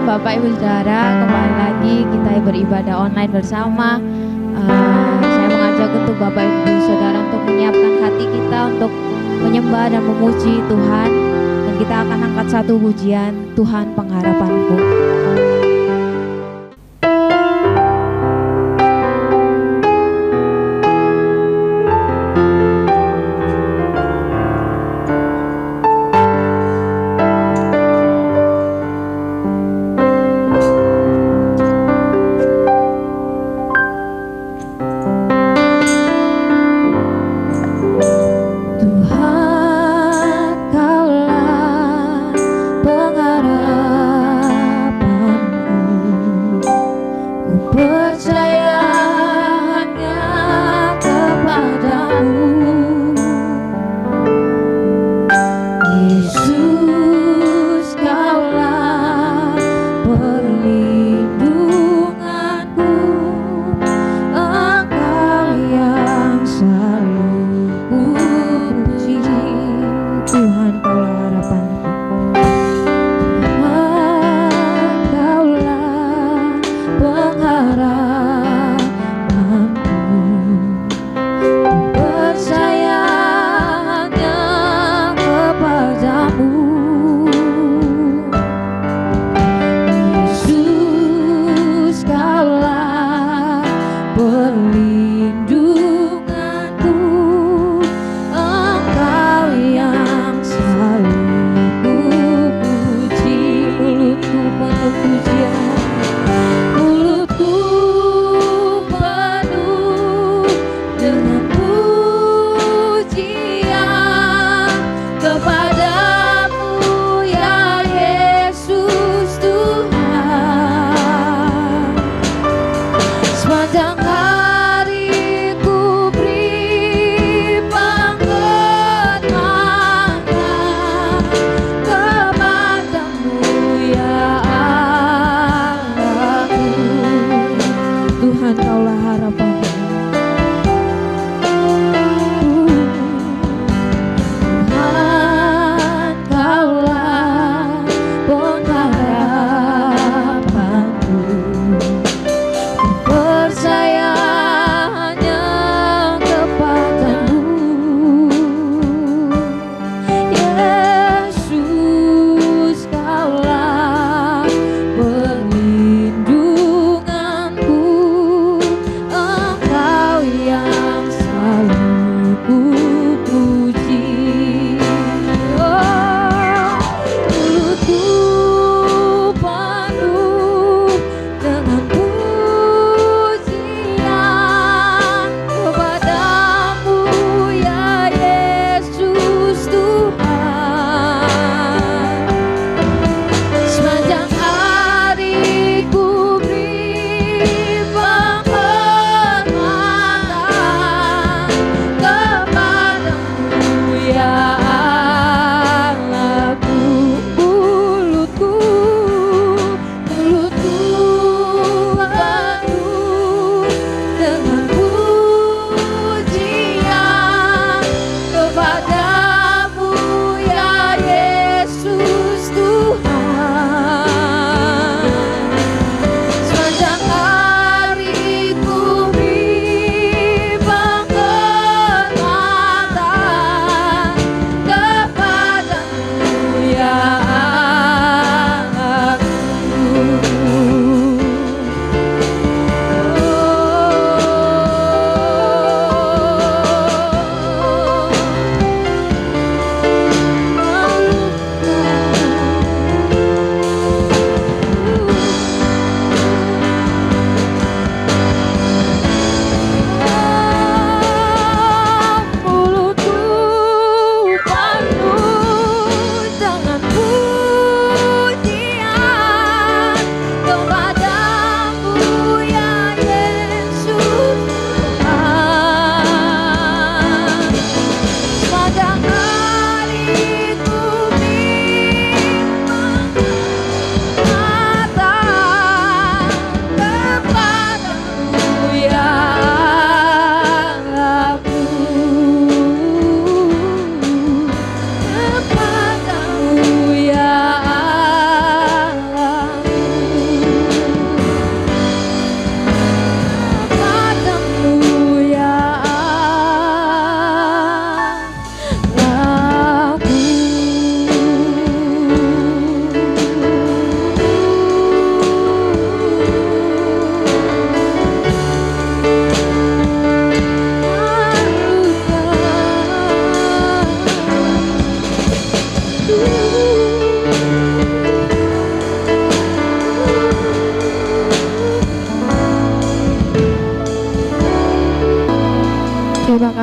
Bapak Ibu Saudara, kembali lagi kita beribadah online bersama. Saya mengajak untuk Bapak Ibu Saudara untuk menyiapkan hati kita untuk menyembah dan memuji Tuhan. Dan kita akan angkat satu pujian, Tuhan Pengharapanku. Pengharapan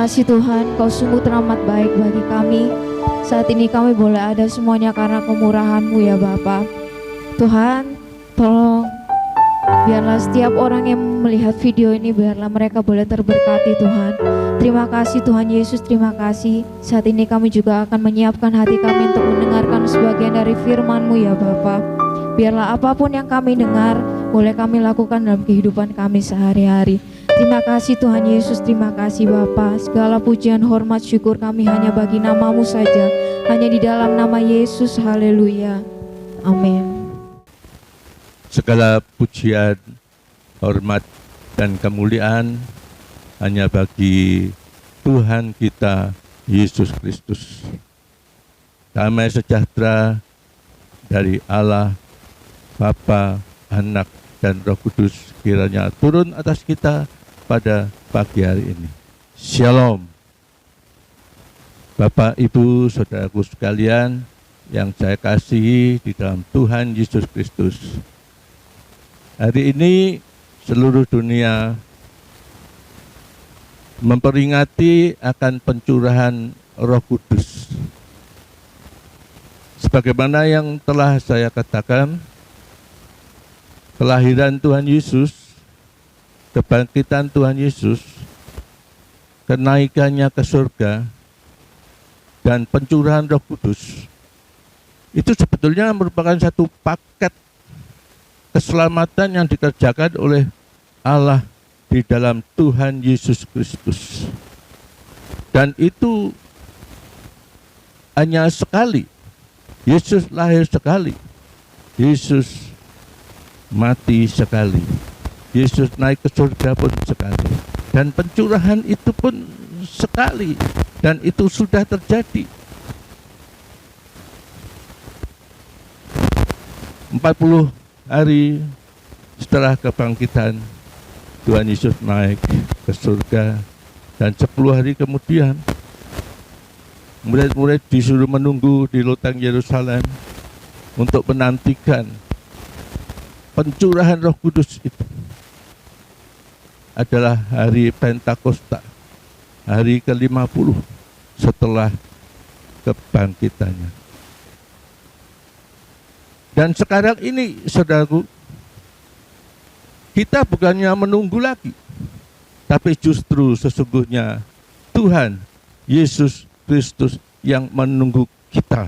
kasih Tuhan, Kau sungguh teramat baik bagi kami. Saat ini kami boleh ada semuanya karena kemurahan-Mu ya Bapa. Tuhan, tolong biarlah setiap orang yang melihat video ini, biarlah mereka boleh terberkati Tuhan. Terima kasih Tuhan Yesus, terima kasih. Saat ini kami juga akan menyiapkan hati kami untuk mendengarkan sebagian dari firman-Mu ya Bapa. Biarlah apapun yang kami dengar, boleh kami lakukan dalam kehidupan kami sehari-hari. Terima kasih Tuhan Yesus, terima kasih Bapa. Segala pujian, hormat, syukur kami hanya bagi nama-Mu saja. Hanya di dalam nama Yesus, haleluya. Amin. Segala pujian, hormat, dan kemuliaan hanya bagi Tuhan kita, Yesus Kristus. Damai sejahtera dari Allah, Bapa, Anak, dan Roh Kudus kiranya turun atas kita pada pagi hari ini. Shalom. Bapak, Ibu, saudaraku sekalian yang saya kasihi di dalam Tuhan Yesus Kristus. Hari ini seluruh dunia memperingati akan pencurahan Roh Kudus. Sebagaimana yang telah saya katakan, kelahiran Tuhan Yesus, kebangkitan Tuhan Yesus, kenaikannya ke surga, dan pencurahan Roh Kudus, itu sebetulnya merupakan satu paket keselamatan yang dikerjakan oleh Allah di dalam Tuhan Yesus Kristus. Dan itu hanya sekali. Yesus lahir sekali. Yesus mati sekali. Yesus naik ke surga pun sekali. Dan pencurahan itu pun sekali. Dan itu sudah terjadi. 40 hari setelah kebangkitan, Tuhan Yesus naik ke surga. Dan 10 hari kemudian, murid-murid disuruh menunggu di loteng Yerusalem untuk menantikan pencurahan Roh Kudus itu. Adalah hari Pentakosta, hari ke-50 setelah kebangkitannya. Dan sekarang ini, saudaraku, kita bukannya menunggu lagi, tapi justru sesungguhnya Tuhan Yesus Kristus yang menunggu kita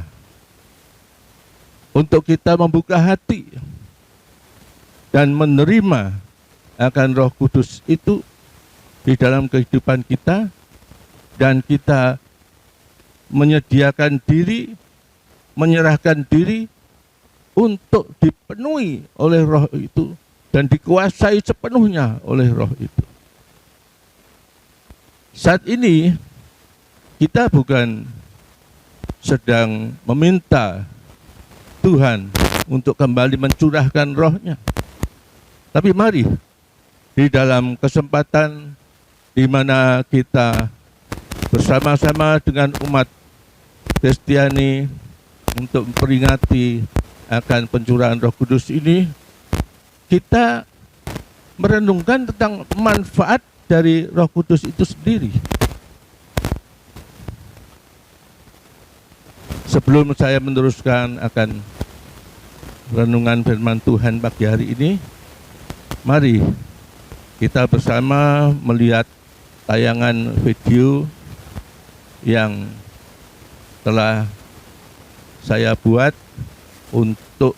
untuk kita membuka hati dan menerima akan Roh Kudus itu di dalam kehidupan kita, dan kita menyediakan diri, menyerahkan diri untuk dipenuhi oleh Roh itu dan dikuasai sepenuhnya oleh Roh itu. Saat ini kita bukan sedang meminta Tuhan untuk kembali mencurahkan Roh-Nya, tapi mari di dalam kesempatan di mana kita bersama-sama dengan umat Kristiani untuk memperingati akan pencurahan Roh Kudus ini, kita merenungkan tentang manfaat dari Roh Kudus itu sendiri. Sebelum saya meneruskan akan renungan firman Tuhan pagi hari ini, mari kita bersama melihat tayangan video yang telah saya buat untuk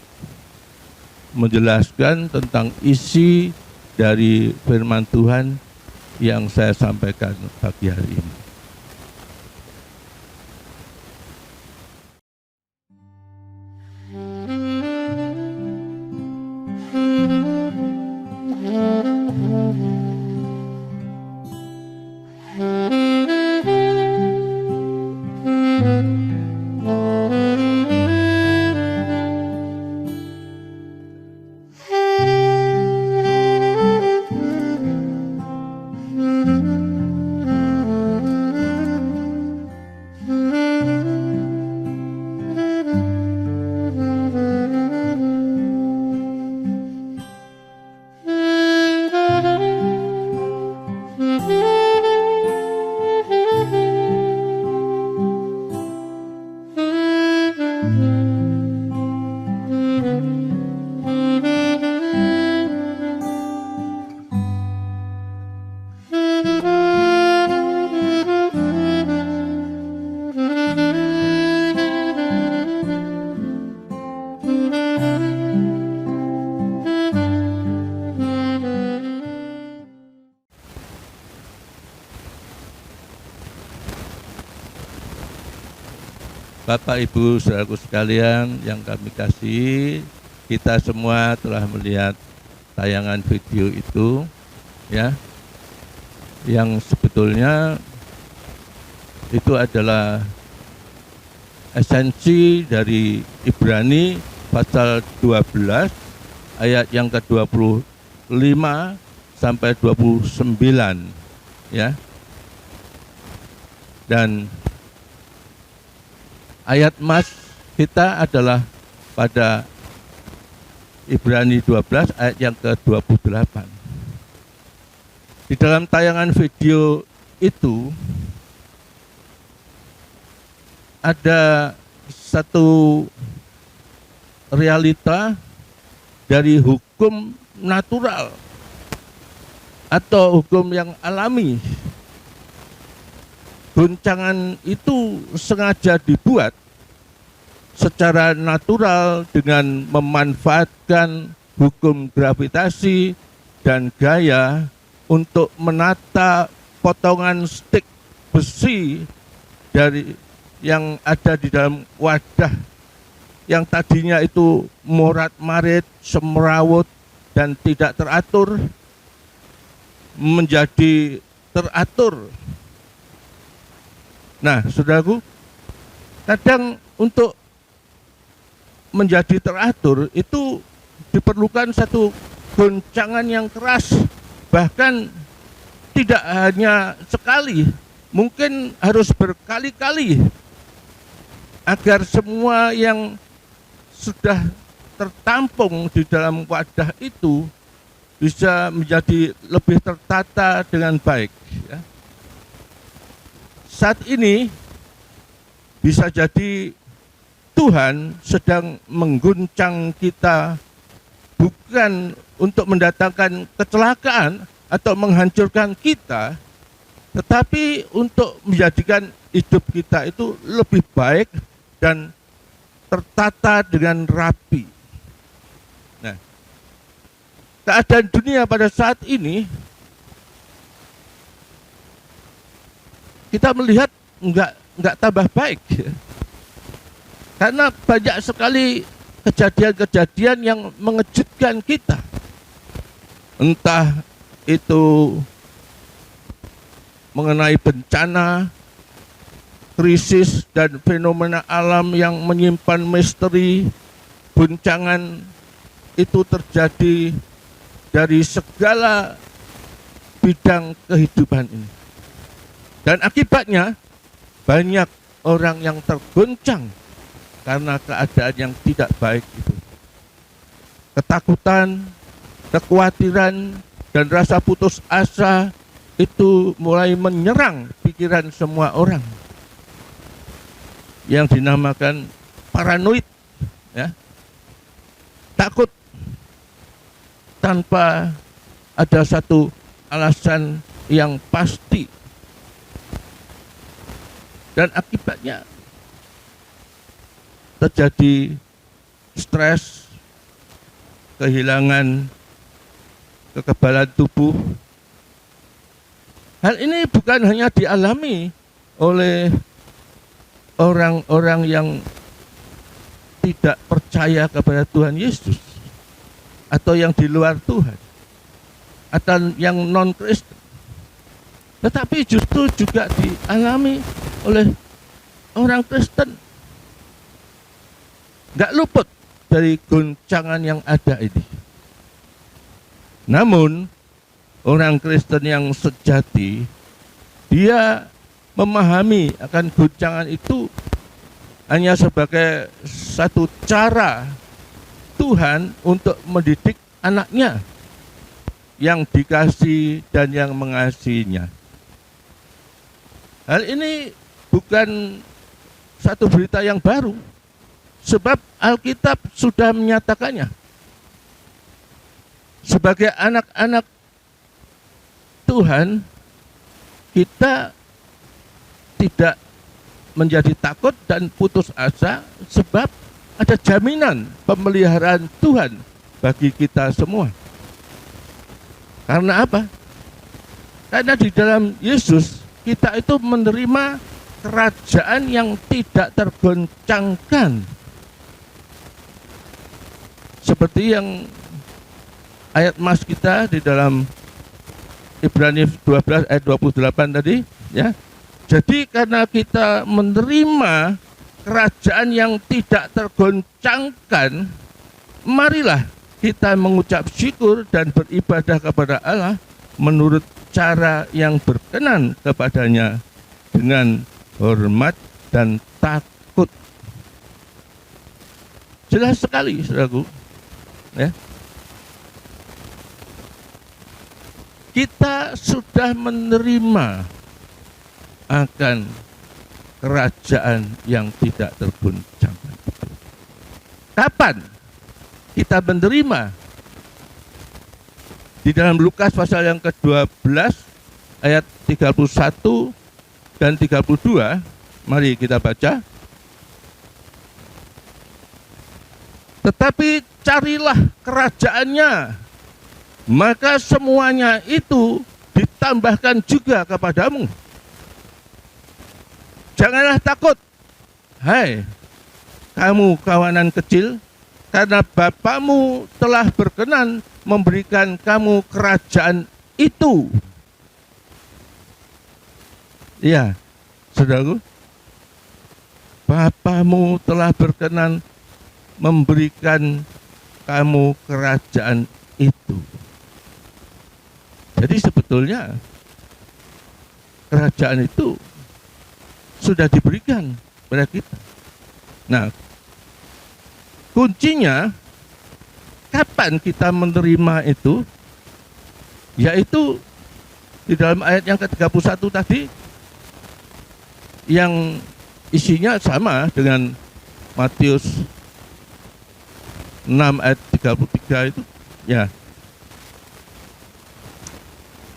menjelaskan tentang isi dari firman Tuhan yang saya sampaikan pagi hari ini. Bapak Ibu saudaraku sekalian yang kami kasih, kita semua telah melihat tayangan video itu, ya, yang sebetulnya itu adalah esensi dari Ibrani pasal 12 ayat yang ke-25 sampai 29, ya. Dan ayat mas kita adalah pada Ibrani 12 ayat yang ke-28. Di dalam tayangan video itu ada satu realita dari hukum natural atau hukum yang alami. Goncangan itu sengaja dibuat secara natural dengan memanfaatkan hukum gravitasi dan gaya untuk menata potongan stik besi dari yang ada di dalam wadah yang tadinya itu morat-marit, semrawut dan tidak teratur menjadi teratur. Nah, saudaraku, kadang untuk menjadi teratur itu diperlukan satu goncangan yang keras, bahkan tidak hanya sekali, mungkin harus berkali-kali agar semua yang sudah tertampung di dalam wadah itu bisa menjadi lebih tertata dengan baik, ya. Saat ini bisa jadi Tuhan sedang mengguncang kita bukan untuk mendatangkan kecelakaan atau menghancurkan kita, tetapi untuk menjadikan hidup kita itu lebih baik dan tertata dengan rapi. Nah, keadaan dunia pada saat ini kita melihat enggak tambah baik, karena banyak sekali kejadian-kejadian yang mengejutkan kita, entah itu mengenai bencana, krisis dan fenomena alam yang menyimpan misteri. Guncangan itu terjadi dari segala bidang kehidupan ini. Dan akibatnya banyak orang yang tergoncang karena keadaan yang tidak baik itu. Ketakutan, kekhawatiran, dan rasa putus asa itu mulai menyerang pikiran semua orang, yang dinamakan paranoid, ya. Takut tanpa ada satu alasan yang pasti. Dan akibatnya terjadi stres, kehilangan kekebalan tubuh. Hal ini bukan hanya dialami oleh orang-orang yang tidak percaya kepada Tuhan Yesus, atau yang di luar Tuhan, atau yang non-Kristen, tetapi justru juga dialami oleh orang Kristen. Nggak luput dari goncangan yang ada ini. Namun orang Kristen yang sejati, dia memahami akan goncangan itu hanya sebagai satu cara Tuhan untuk mendidik anaknya yang dikasih dan yang mengasihinya. Hal ini bukan satu berita yang baru, sebab Alkitab sudah menyatakannya. Sebagai anak-anak Tuhan, kita tidak menjadi takut dan putus asa, sebab ada jaminan pemeliharaan Tuhan bagi kita semua. Karena apa? Karena di dalam Yesus kita itu menerima kerajaan yang tidak tergoncangkan. Seperti yang ayat mas kita di dalam Ibrani 12 ayat 28 tadi, ya. Jadi karena kita menerima kerajaan yang tidak tergoncangkan, marilah kita mengucap syukur dan beribadah kepada Allah menurut cara yang berkenan kepadanya dengan hormat dan takut. Jelas sekali, saudaraku, ya. Kita sudah menerima akan kerajaan yang tidak tergoncangkan. Kapan kita menerima? Di dalam Lukas pasal yang ke-12 ayat 31 dan 32, mari kita baca. Tetapi carilah kerajaannya, maka semuanya itu ditambahkan juga kepadamu. Janganlah takut, hai kamu kawanan kecil, karena Bapamu telah berkenan memberikan kamu kerajaan itu. Ya, saudaraku, Bapamu telah berkenan memberikan kamu kerajaan itu. Jadi sebetulnya kerajaan itu sudah diberikan pada kita. Nah, kuncinya kapan kita menerima itu? Yaitu di dalam ayat yang ke-31 tadi, yang isinya sama dengan Matius 6 ayat 33 itu, ya.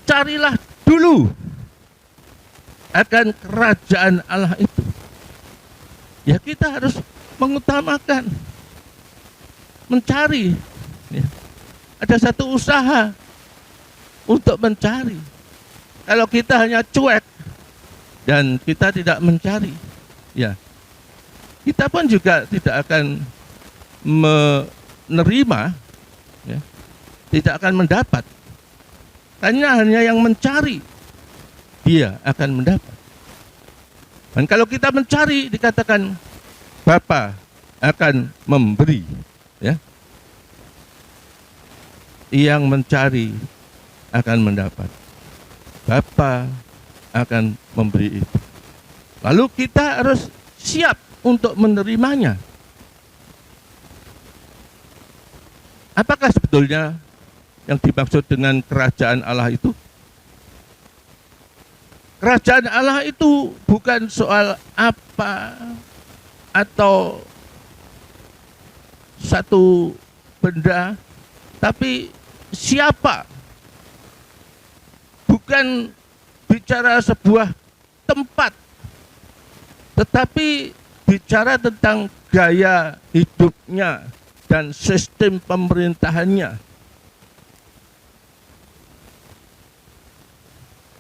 Carilah dulu akan kerajaan Allah itu. Ya, kita harus mengutamakan, mencari. Ya. Ada satu usaha untuk mencari. Kalau kita hanya cuek dan kita tidak mencari, ya, kita pun juga tidak akan menerima, ya, tidak akan mendapat. Hanya yang mencari, dia akan mendapat. Dan kalau kita mencari, dikatakan Bapa akan memberi, ya. Yang mencari akan mendapat. Bapa akan memberi itu. Lalu kita harus siap untuk menerimanya. Apakah sebetulnya yang dimaksud dengan kerajaan Allah itu? Kerajaan Allah itu bukan soal apa atau satu benda, tapi siapa. Bukan bicara sebuah tempat, tetapi bicara tentang gaya hidupnya dan sistem pemerintahannya.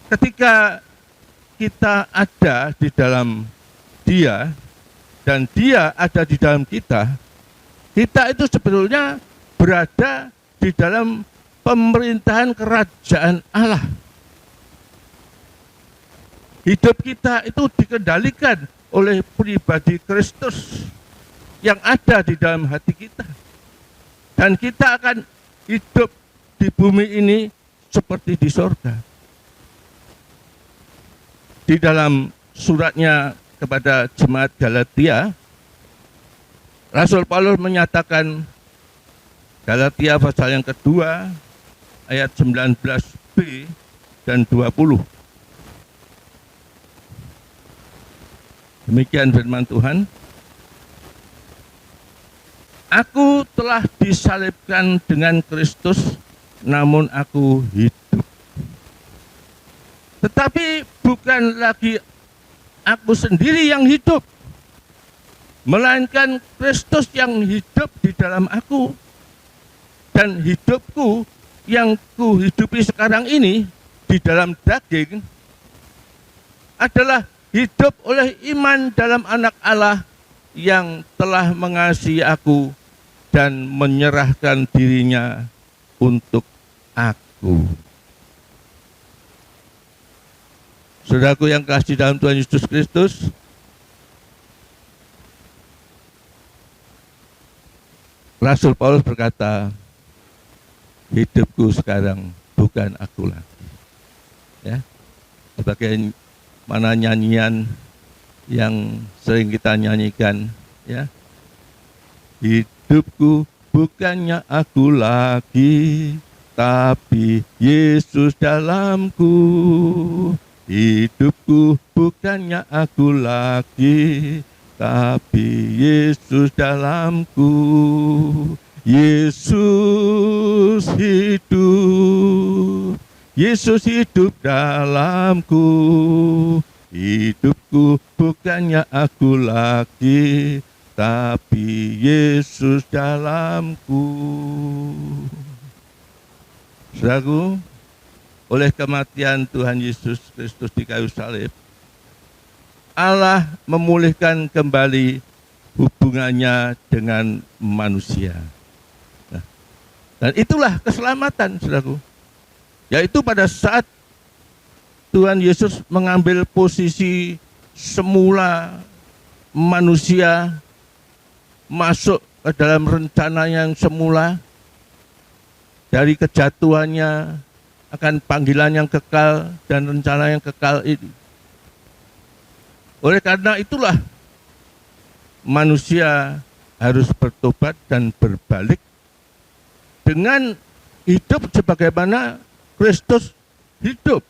Ketika kita ada di dalam Dia dan Dia ada di dalam kita, kita itu sebetulnya berada di dalam pemerintahan kerajaan Allah. Hidup kita itu dikendalikan oleh pribadi Kristus yang ada di dalam hati kita. Dan kita akan hidup di bumi ini seperti di surga. Di dalam suratnya kepada jemaat Galatia, Rasul Paulus menyatakan, Galatia pasal yang kedua ayat 19b dan 20. Demikian firman Tuhan. Aku telah disalibkan dengan Kristus, namun aku hidup. Tetapi bukan lagi aku sendiri yang hidup, melainkan Kristus yang hidup di dalam aku. Dan hidupku yang kuhidupi sekarang ini di dalam daging adalah hidup oleh iman dalam Anak Allah yang telah mengasihi aku dan menyerahkan dirinya untuk aku. Saudaraku yang kasih dalam Tuhan Yesus Kristus, Rasul Paulus berkata, hidupku sekarang bukan aku lagi. Ya, sebagai mana nyanyian yang sering kita nyanyikan, ya, hidupku bukannya aku lagi, tapi Yesus dalamku. Hidupku bukannya aku lagi, tapi Yesus dalamku. Yesus hidup, Yesus hidup dalamku. Hidupku bukannya aku lagi, tapi Yesus dalamku. Saudaraku, oleh kematian Tuhan Yesus Kristus di kayu salib, Allah memulihkan kembali hubungannya dengan manusia. Nah, dan itulah keselamatan, saudaraku. Yaitu pada saat Tuhan Yesus mengambil posisi semula manusia masuk ke dalam rencana yang semula, dari kejatuhannya akan panggilan yang kekal dan rencana yang kekal ini. Oleh karena itulah manusia harus bertobat dan berbalik dengan hidup sebagaimana Kristus hidup.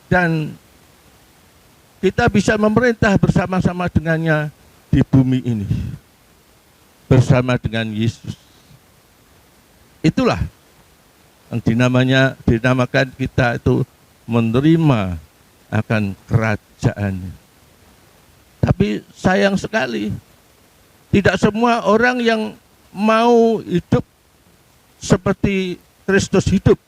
Dan kita bisa memerintah bersama-sama dengannya di bumi ini, bersama dengan Yesus. Itulah yang dinamakan kita itu menerima akan kerajaan. Tapi sayang sekali, tidak semua orang yang mau hidup seperti Kristus hidup.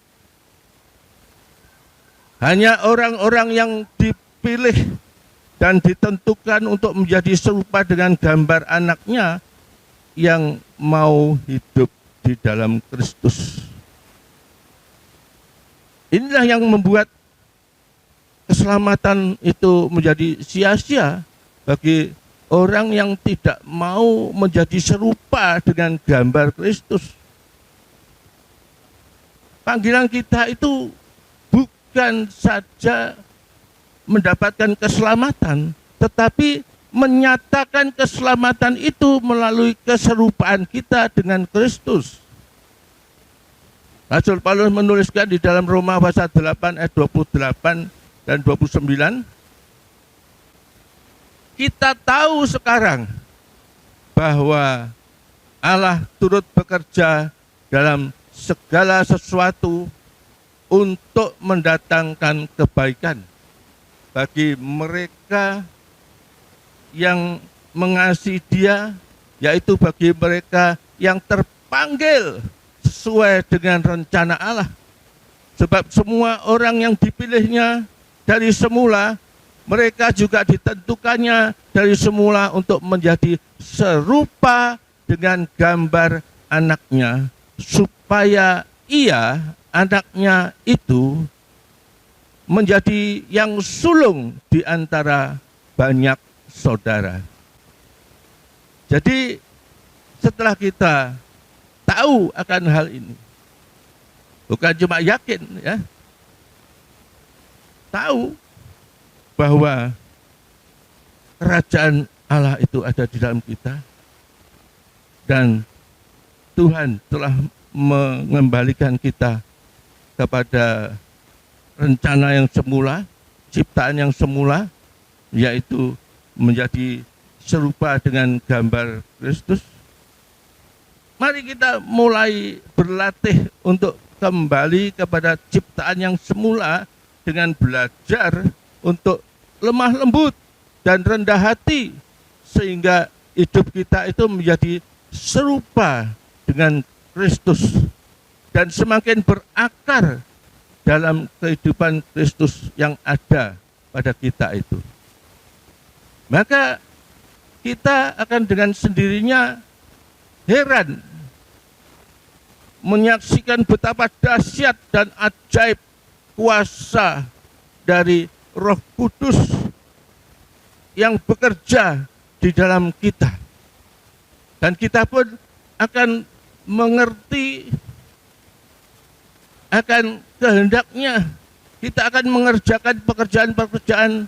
Hanya orang-orang yang dipilih dan ditentukan untuk menjadi serupa dengan gambar anaknya yang mau hidup di dalam Kristus. Inilah yang membuat keselamatan itu menjadi sia-sia bagi orang yang tidak mau menjadi serupa dengan gambar Kristus. Panggilan kita itu bukan saja mendapatkan keselamatan, tetapi menyatakan keselamatan itu melalui keserupaan kita dengan Kristus. Rasul Paulus menuliskan di dalam Roma pasal 8 ayat 28 dan 29, kita tahu sekarang bahwa Allah turut bekerja dalam segala sesuatu untuk mendatangkan kebaikan bagi mereka yang mengasihi Dia, yaitu bagi mereka yang terpanggil sesuai dengan rencana Allah. Sebab semua orang yang dipilihnya dari semula, mereka juga ditentukannya dari semula untuk menjadi serupa dengan gambar anaknya, supaya ia, anaknya itu, menjadi yang sulung di antara banyak saudara. Jadi setelah kita tahu akan hal ini, bukan cuma yakin, ya, tahu bahwa kerajaan Allah itu ada di dalam kita, dan Tuhan telah mengembalikan kita kepada rencana yang semula, ciptaan yang semula, yaitu menjadi serupa dengan gambar Kristus. Mari kita mulai berlatih untuk kembali kepada ciptaan yang semula dengan belajar untuk lemah lembut dan rendah hati, sehingga hidup kita itu menjadi serupa dengan Kristus dan semakin berakar dalam kehidupan Kristus yang ada pada kita itu. Maka kita akan dengan sendirinya heran menyaksikan betapa dahsyat dan ajaib kuasa dari Roh Kudus yang bekerja di dalam kita. Dan kita pun akan mengerti akan kehendaknya. Kita akan mengerjakan pekerjaan-pekerjaan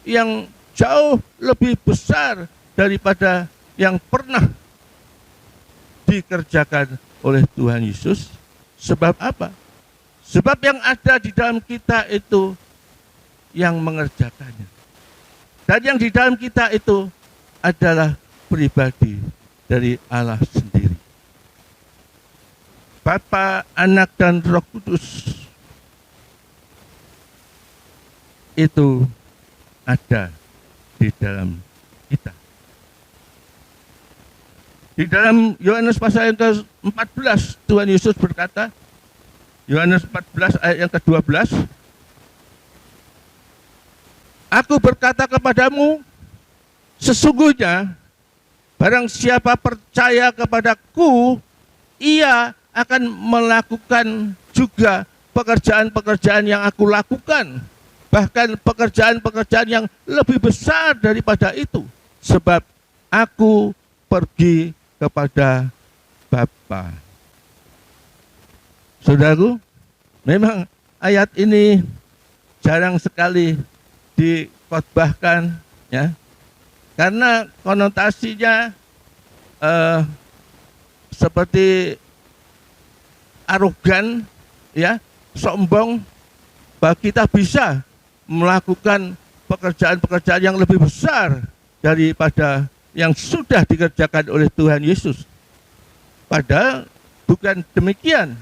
yang jauh lebih besar daripada yang pernah dikerjakan oleh Tuhan Yesus. Sebab apa? Sebab yang ada di dalam kita itu yang mengerjakannya. Dan yang di dalam kita itu adalah pribadi dari Allah sendiri. Bapa, Anak, dan Roh Kudus itu ada di dalam kita. Di dalam Yohanes pasal yang ke-14, Tuhan Yesus berkata, Yohanes 14 ayat yang ke-12, Aku berkata kepadamu, sesungguhnya barang siapa percaya kepadaku, ia akan melakukan juga pekerjaan-pekerjaan yang aku lakukan. Bahkan pekerjaan-pekerjaan yang lebih besar daripada itu. Sebab aku pergi kepada Bapa. Saudaraku, memang ayat ini jarang sekali dikhotbahkan, ya, karena konotasinya seperti arogan, ya, sombong, bahwa kita bisa melakukan pekerjaan-pekerjaan yang lebih besar daripada yang sudah dikerjakan oleh Tuhan Yesus. Padahal bukan demikian.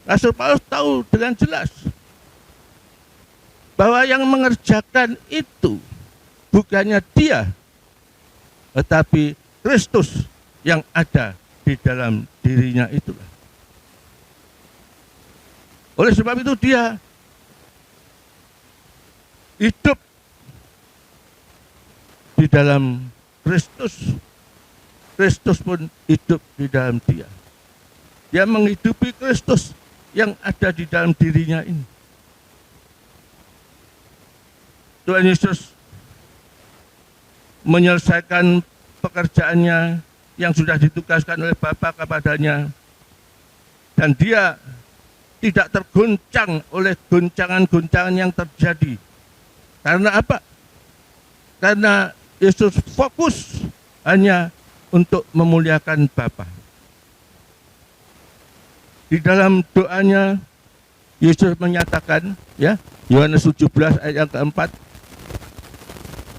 Rasul Paulus tahu dengan jelas bahwa yang mengerjakan itu bukannya dia, tetapi Kristus yang ada di dalam dirinya itulah. Oleh sebab itu dia hidup di dalam Kristus. Kristus pun hidup di dalam dia. Dia menghidupi Kristus yang ada di dalam dirinya ini. Tuhan Yesus menyelesaikan pekerjaannya yang sudah ditugaskan oleh Bapa kepadanya. Dan dia tidak tergoncang oleh goncangan-goncangan yang terjadi. Karena apa? Karena Yesus fokus hanya untuk memuliakan Bapa. Di dalam doanya Yesus menyatakan, ya, Yohanes 17 ayat yang keempat,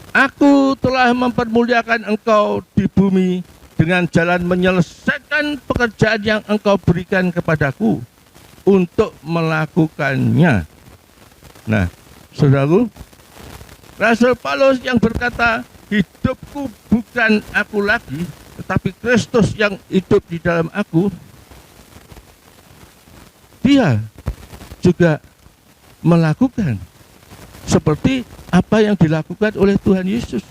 Aku telah mempermuliakan engkau di bumi dengan jalan menyelesaikan pekerjaan yang engkau berikan kepadaku untuk melakukannya. Nah, saudaraku, Rasul Paulus yang berkata, hidupku bukan aku lagi, tetapi Kristus yang hidup di dalam aku, dia juga melakukan seperti apa yang dilakukan oleh Tuhan Yesus.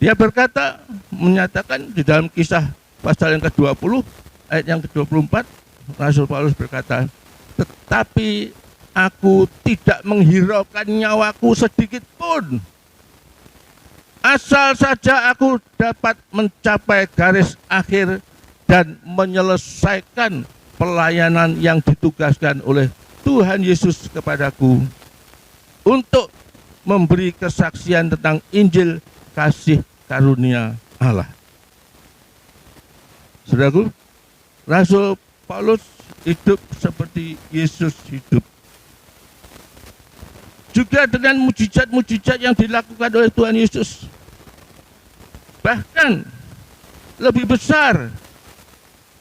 Dia berkata, menyatakan di dalam Kisah pasal yang ke-20, ayat yang ke-24, Rasul Paulus berkata, tetapi aku tidak menghiraukan nyawaku sedikit pun, asal saja aku dapat mencapai garis akhir dan menyelesaikan pelayanan yang ditugaskan oleh Tuhan Yesus kepadaku untuk memberi kesaksian tentang Injil kasih karunia Allah. Saudaraku, Rasul Paulus hidup seperti Yesus hidup. Juga dengan mujizat-mujizat yang dilakukan oleh Tuhan Yesus. Bahkan lebih besar.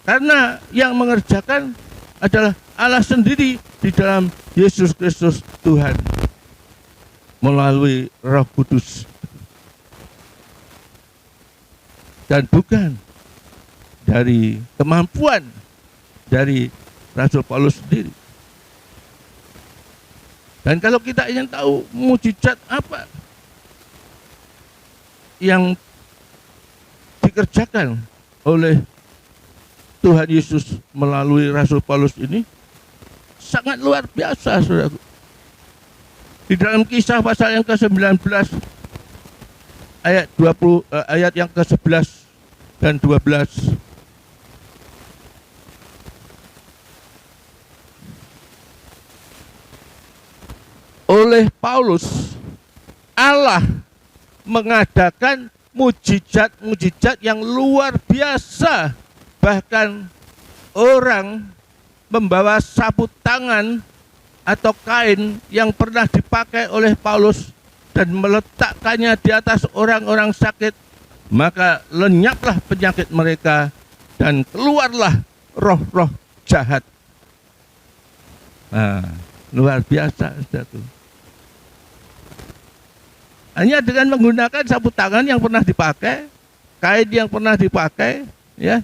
Karena yang mengerjakan adalah Allah sendiri di dalam Yesus Kristus Tuhan. Melalui Roh Kudus. Dan bukan dari kemampuan dari Rasul Paulus sendiri. Dan kalau kita ingin tahu mujizat apa yang dikerjakan oleh Tuhan Yesus melalui Rasul Paulus ini, sangat luar biasa, saudaraku. Di dalam Kisah pasal yang ke-19 ayat 20 ayat yang ke-11 dan 12. Oleh Paulus, Allah mengadakan mujizat-mujizat yang luar biasa. Bahkan orang membawa sapu tangan atau kain yang pernah dipakai oleh Paulus dan meletakkannya di atas orang-orang sakit, maka lenyaplah penyakit mereka dan keluarlah roh-roh jahat. Nah, luar biasa, saudaraku. Hanya dengan menggunakan sapu tangan yang pernah dipakai, kain yang pernah dipakai, ya,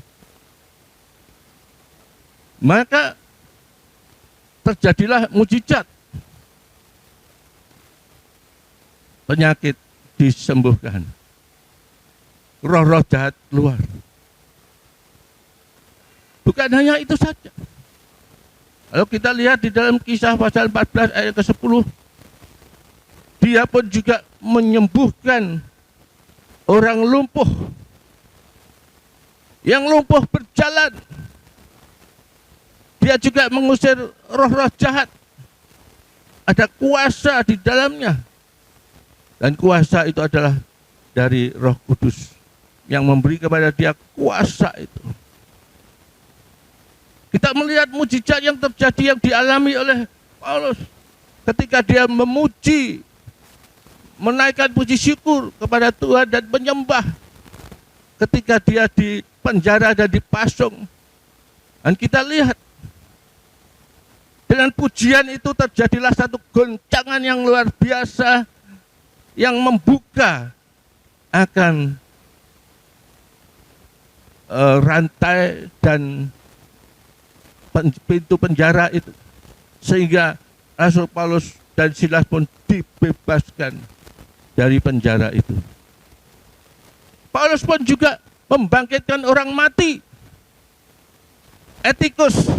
maka terjadilah mujizat. Penyakit disembuhkan, roh-roh jahat keluar. Bukan hanya itu saja. Kalau kita lihat di dalam Kisah pasal 14 ayat ke-10, dia pun juga menyembuhkan orang lumpuh. Yang lumpuh berjalan. Dia juga mengusir roh-roh jahat. Ada kuasa di dalamnya. Dan kuasa itu adalah dari Roh Kudus yang memberi kepada dia kuasa itu. Kita melihat mujizat yang terjadi yang dialami oleh Paulus ketika dia memuji, menaikkan puji syukur kepada Tuhan dan menyembah ketika dia di penjara dan dipasung. Dan kita lihat dengan pujian itu terjadilah satu goncangan yang luar biasa yang membuka akan rantai dan pintu penjara itu, sehingga Rasul Paulus dan Silas pun dibebaskan dari penjara itu. Paulus pun juga membangkitkan orang mati. Etikus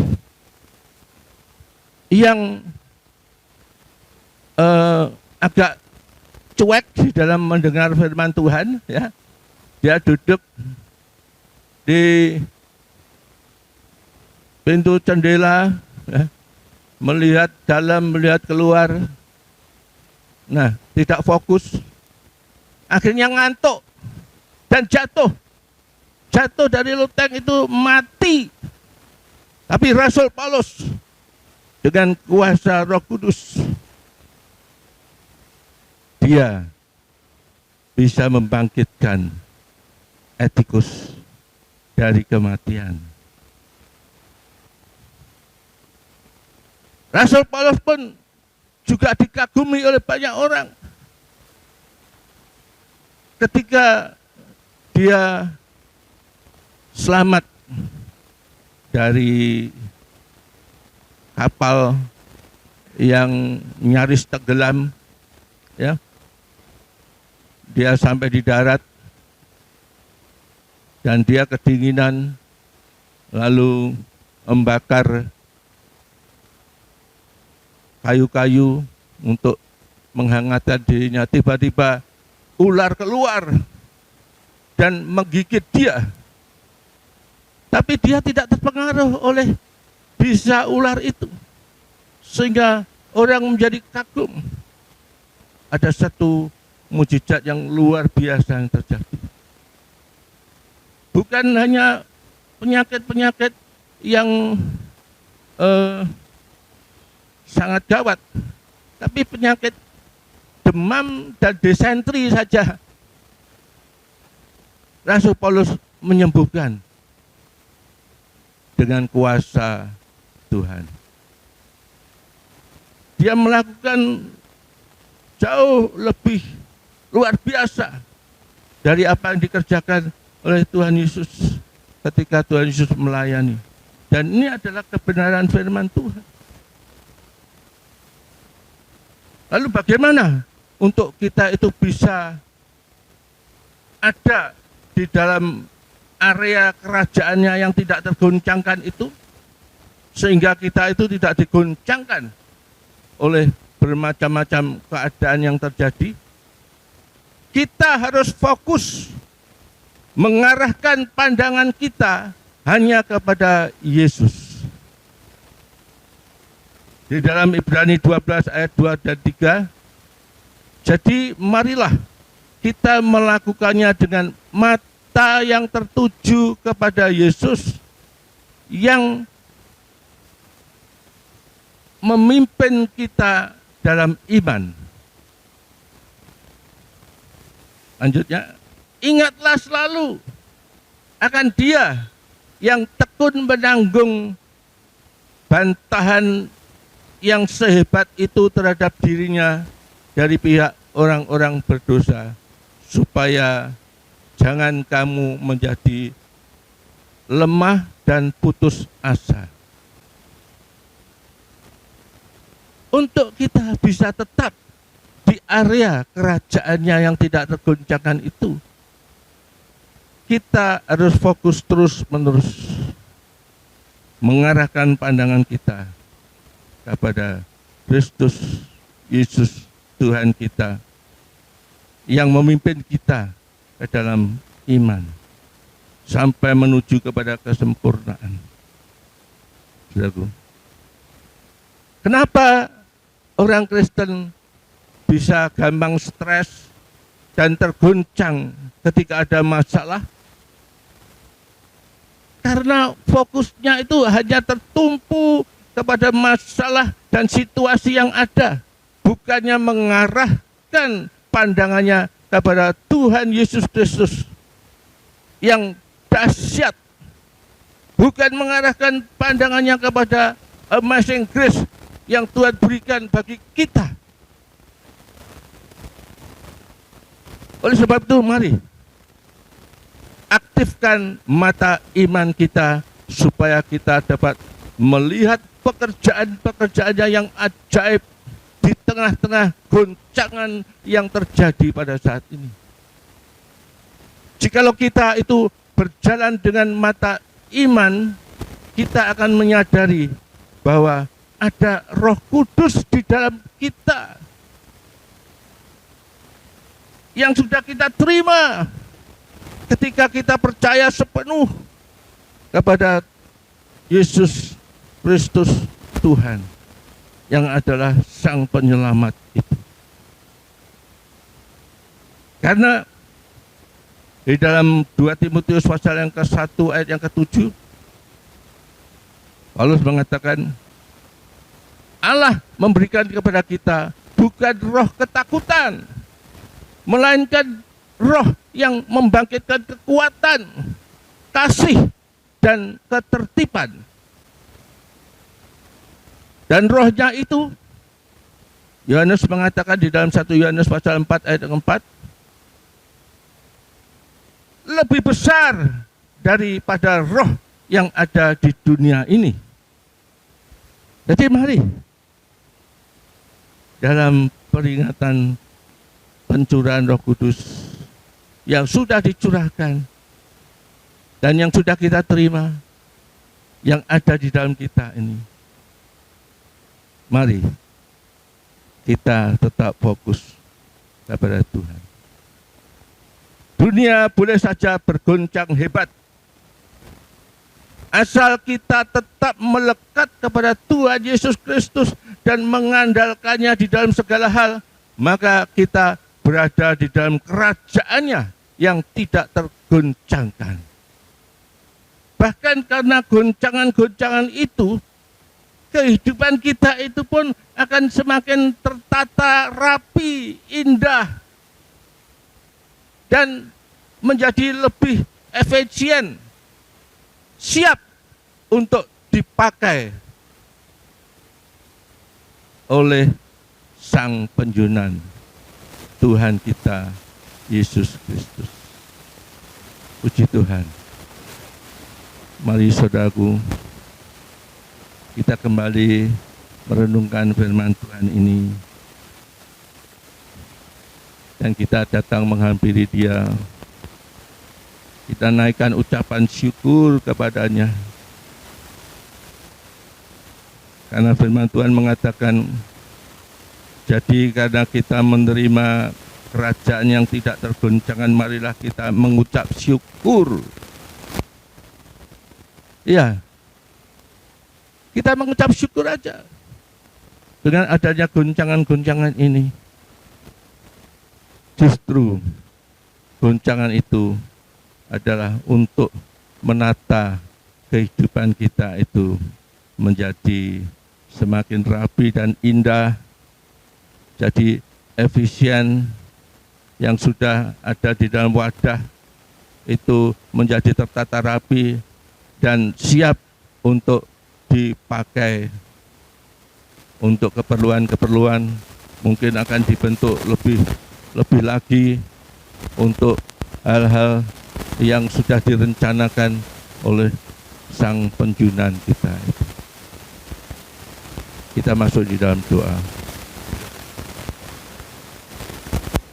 yang agak cuek di dalam mendengar firman Tuhan, ya, dia duduk di pintu jendela, ya, melihat dalam, melihat keluar. Nah, tidak fokus, akhirnya ngantuk dan jatuh dari loteng itu, mati. Tapi Rasul Paulus dengan kuasa Roh Kudus, dia bisa membangkitkan Etikus dari kematian. Rasul Paulus pun juga dikagumi oleh banyak orang ketika dia selamat dari kapal yang nyaris tenggelam, ya. Dia sampai di darat dan dia kedinginan, lalu membakar kayu-kayu untuk menghangatkan dirinya. Tiba-tiba ular keluar dan menggigit dia. Tapi dia tidak terpengaruh oleh bisa ular itu, sehingga orang menjadi kagum. Ada satu mujizat yang luar biasa yang terjadi. Bukan hanya penyakit-penyakit yang sangat gawat, tapi penyakit demam dan disentri saja Rasul Paulus menyembuhkan dengan kuasa Tuhan. Dia melakukan jauh lebih luar biasa dari apa yang dikerjakan oleh Tuhan Yesus ketika Tuhan Yesus melayani. Dan ini adalah kebenaran firman Tuhan. Lalu bagaimana untuk kita itu bisa ada di dalam area kerajaannya yang tidak tergoncangkan itu, sehingga kita itu tidak digoncangkan oleh bermacam-macam keadaan yang terjadi? Kita harus fokus mengarahkan pandangan kita hanya kepada Yesus. Di dalam Ibrani 12 ayat 2 dan 3, jadi marilah kita melakukannya dengan mata yang tertuju kepada Yesus yang memimpin kita dalam iman. Lanjutnya, ingatlah selalu akan Dia yang tekun menanggung bantahan yang sehebat itu terhadap dirinya dari pihak orang-orang berdosa, supaya jangan kamu menjadi lemah dan putus asa. Untuk kita bisa tetap di area kerajaannya yang tidak tergoncangkan itu, kita harus fokus terus-menerus mengarahkan pandangan kita kepada Kristus Yesus Tuhan kita yang memimpin kita ke dalam iman sampai menuju kepada kesempurnaan. Saudaraku, kenapa orang Kristen bisa gampang stres dan tergoncang ketika ada masalah? Karena fokusnya itu hanya tertumpu kepada masalah dan situasi yang ada, bukannya mengarahkan pandangannya kepada Tuhan Yesus Kristus yang dahsyat, bukan mengarahkan pandangannya kepada amazing grace yang Tuhan berikan bagi kita. Oleh sebab itu, mari aktifkan mata iman kita supaya kita dapat melihat pekerjaan-pekerjaannya yang ajaib di tengah-tengah goncangan yang terjadi pada saat ini. Jikalau kita itu berjalan dengan mata iman, kita akan menyadari bahwa ada Roh Kudus di dalam kita yang sudah kita terima ketika kita percaya sepenuh kepada Yesus Kristus Tuhan yang adalah Sang Penyelamat itu. Karena di dalam 2 Timotius pasal yang ke-1 ayat yang ke-7, Paulus mengatakan, Allah memberikan kepada kita bukan roh ketakutan, melainkan roh yang membangkitkan kekuatan, kasih, dan ketertiban. Dan rohnya itu, Yohanes mengatakan di dalam 1 Yohanes pasal 4 ayat 4, lebih besar daripada roh yang ada di dunia ini. Jadi mari dalam peringatan pencurahan Roh Kudus yang sudah dicurahkan dan yang sudah kita terima, yang ada di dalam kita ini, mari kita tetap fokus kepada Tuhan. Dunia boleh saja bergoncang hebat, asal kita tetap melekat kepada Tuhan Yesus Kristus dan mengandalkannya di dalam segala hal, maka kita berada di dalam kerajaannya yang tidak tergoncangkan. Bahkan karena goncangan-goncangan itu, kehidupan kita itu pun akan semakin tertata rapi, indah, dan menjadi lebih efisien, siap untuk dipakai oleh Sang Penjunan Tuhan kita Yesus Kristus. Puji Tuhan. Mari saudaraku, kita kembali merenungkan firman Tuhan ini dan kita datang menghampiri Dia. Kita naikkan ucapan syukur kepadanya. Karena firman Tuhan mengatakan, jadi karena kita menerima kerajaan yang tidak tergoncangkan, marilah kita mengucap syukur. Ya, kita mengucap syukur aja. Dengan adanya goncangan-goncangan ini, justru goncangan itu adalah untuk menata kehidupan kita itu menjadi semakin rapi dan indah, jadi efisien. Yang sudah ada di dalam wadah itu menjadi tertata rapi dan siap untuk dipakai untuk keperluan-keperluan. Mungkin akan dibentuk lebih lagi untuk hal-hal yang sudah direncanakan oleh Sang Penjunan kita. Kita masuk di dalam doa.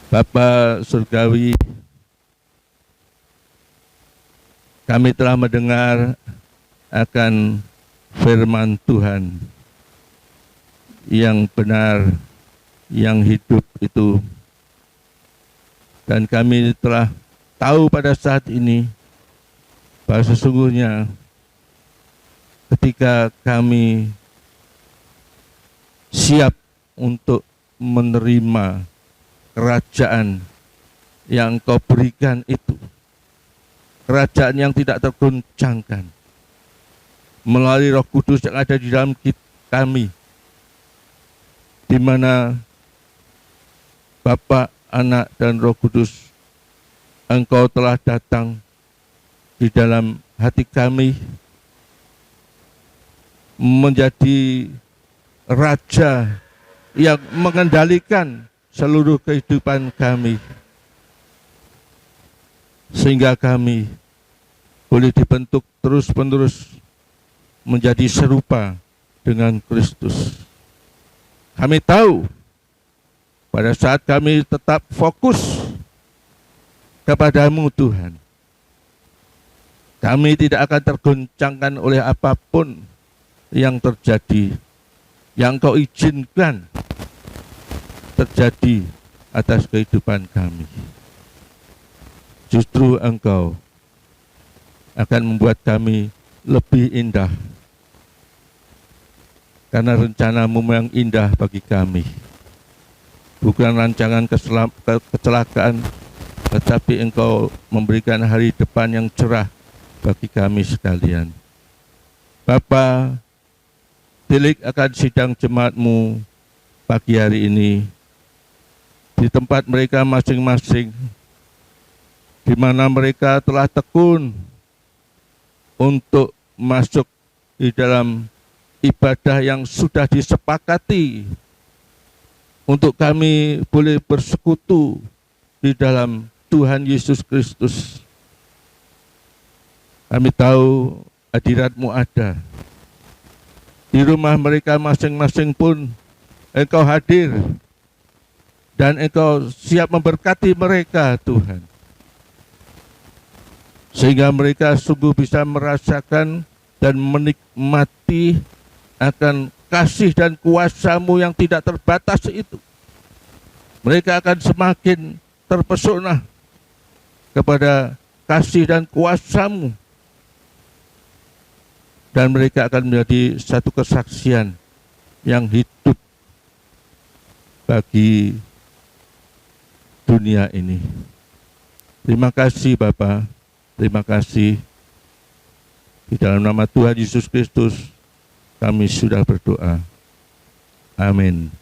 Bapa Surgawi, kami telah mendengar akan firman Tuhan yang benar, yang hidup itu. Dan kami telah tahu pada saat ini bahwa sesungguhnya ketika kami siap untuk menerima kerajaan yang Kau berikan itu, kerajaan yang tidak tergoncangkan, melalui Roh Kudus yang ada di dalam kami, di mana Bapa, Anak, dan Roh Kudus, Engkau telah datang di dalam hati kami, menjadi Raja yang mengendalikan seluruh kehidupan kami, sehingga kami boleh dibentuk terus-menerus menjadi serupa dengan Kristus. Kami tahu pada saat kami tetap fokus kepada-Mu Tuhan, kami tidak akan tergoncangkan oleh apapun yang terjadi, yang Kau izinkan terjadi atas kehidupan kami. Justru Engkau akan membuat kami lebih indah, karena rencana-Mu yang indah bagi kami. Bukan rancangan kecelakaan, tetapi Engkau memberikan hari depan yang cerah bagi kami sekalian. Bapa, tilik akan sidang jemaat-Mu pagi hari ini di tempat mereka masing-masing, di mana mereka telah tekun untuk masuk di dalam ibadah yang sudah disepakati, untuk kami boleh bersekutu di dalam Tuhan Yesus Kristus. Kami tahu hadirat-Mu ada. Di rumah mereka masing-masing pun Engkau hadir, dan Engkau siap memberkati mereka, Tuhan. Sehingga mereka sungguh bisa merasakan dan menikmati akan kasih dan kuasa-Mu yang tidak terbatas itu. Mereka akan semakin terpesona kepada kasih dan kuasa-Mu. Dan mereka akan menjadi satu kesaksian yang hidup bagi dunia ini. Terima kasih Bapa, terima kasih. Di dalam nama Tuhan Yesus Kristus kami sudah berdoa. Amin.